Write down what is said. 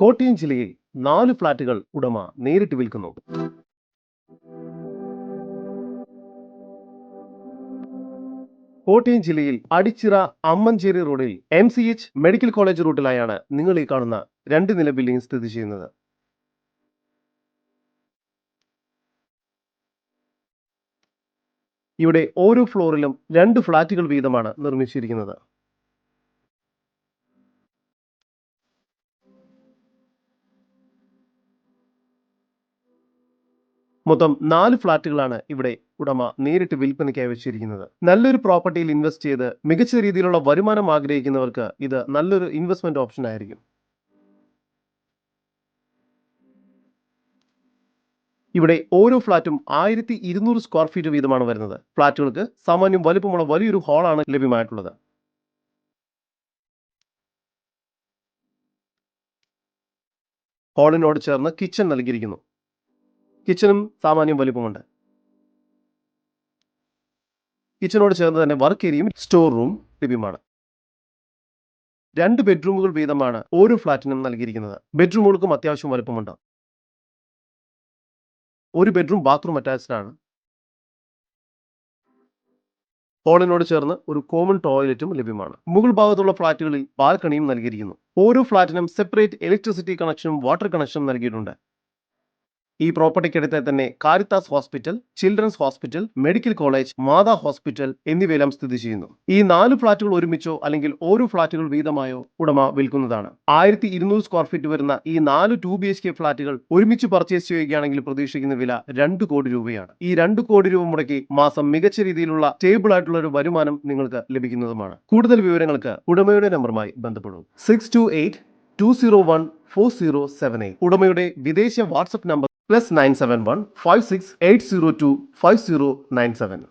കോട്ടയം ജില്ലയിൽ 4 ഫ്ളാറ്റുകൾ ഉടമ നേരിട്ട് വിൽക്കുന്നു. കോട്ടയം ജില്ലയിൽ അടിച്ചിറ അമ്മഞ്ചേരി റോഡിൽ MCH മെഡിക്കൽ കോളേജ് റൂട്ടിലായാണ് നിങ്ങൾ ഈ കാണുന്ന 2 നില ബിൽഡിംഗ് സ്ഥിതി ചെയ്യുന്നത്. ഇവിടെ ഓരോ ഫ്ലോറിലും 2 ഫ്ളാറ്റുകൾ വീതമാണ് നിർമ്മിച്ചിരിക്കുന്നത്. മൊത്തം 4 ഫ്ളാറ്റുകളാണ് ഇവിടെ ഉടമ നേരിട്ട് വിൽപ്പനയ്ക്കായി വെച്ചിരിക്കുന്നത്. നല്ലൊരു പ്രോപ്പർട്ടിയിൽ ഇൻവെസ്റ്റ് ചെയ്ത് മികച്ച രീതിയിലുള്ള വരുമാനം ആഗ്രഹിക്കുന്നവർക്ക് ഇത് നല്ലൊരു ഇൻവെസ്റ്റ്മെന്റ് ഓപ്ഷൻ ആയിരിക്കും. ഇവിടെ ഓരോ ഫ്ളാറ്റും 1200 സ്ക്വയർ ഫീറ്റ് വീതമാണ് വരുന്നത്. ഫ്ളാറ്റുകൾക്ക് സാമാന്യം വലുപ്പമുള്ള വലിയൊരു ഹാളാണ് ലഭ്യമായിട്ടുള്ളത്. ഹാളിനോട് ചേർന്ന് കിച്ചൺ നൽകിയിരിക്കുന്നു. കിച്ചണും സാമാന്യം വലുപ്പമുണ്ട്. കിച്ചണോട് ചേർന്ന് തന്നെ വർക്ക് ഏരിയയും സ്റ്റോർ റൂം ലഭ്യമാണ്. 2 ബെഡ്റൂമുകൾ വീതമാണ് ഓരോ ഫ്ളാറ്റിനും നൽകിയിരിക്കുന്നത്. ബെഡ്റൂമുകൾക്കും അത്യാവശ്യം വലുപ്പമുണ്ട്. ഒരു ബെഡ്റൂം ബാത്റൂം അറ്റാച്ച്ഡ് ആണ്. ഹാളിനോട് ചേർന്ന് ഒരു കോമൺ ടോയ്ലറ്റും ലഭ്യമാണ്. മുകൾ ഭാഗത്തുള്ള ഫ്ളാറ്റുകളിൽ ബാൽക്കണിയും നൽകിയിരിക്കുന്നു. ഓരോ ഫ്ളാറ്റിനും സെപ്പറേറ്റ് ഇലക്ട്രിസിറ്റി കണക്ഷനും വാട്ടർ കണക്ഷനും നൽകിയിട്ടുണ്ട്. ഈ പ്രോപ്പർട്ടിക്കടുത്ത് തന്നെ Caritas hospital, children's hospital, medical college, Mata hospital എന്നിവയെല്ലാം സ്ഥിതി ചെയ്യുന്നു. ഈ 4 ഫ്ളാറ്റുകൾ ഒരുമിച്ചോ അല്ലെങ്കിൽ ഓരോ ഫ്ളാറ്റുകൾ വീതമായോ ഉടമ വിൽക്കുന്നതാണ്. 1200 സ്ക്വയർ ഫീറ്റ് വരുന്ന ഈ 4 2 BHK ഫ്ളാറ്റുകൾ ഒരുമിച്ച് പർച്ചേസ് ചെയ്യുകയാണെങ്കിൽ പ്രതീക്ഷിക്കുന്ന വില 2 കോടി രൂപയാണ്. ഈ 2 കോടി രൂപ മുടക്കി മാസം മികച്ച രീതിയിലുള്ള സ്റ്റേബിൾ ആയിട്ടുള്ള ഒരു വരുമാനം നിങ്ങൾക്ക് ലഭിക്കുന്നതുമാണ്. കൂടുതൽ വിവരങ്ങൾക്ക് ഉടമയുടെ നമ്പറുമായി ബന്ധപ്പെടും. 6282014078. ഉടമയുടെ വിദേശ വാട്സ്ആപ്പ് നമ്പർ +971 56 802 5097.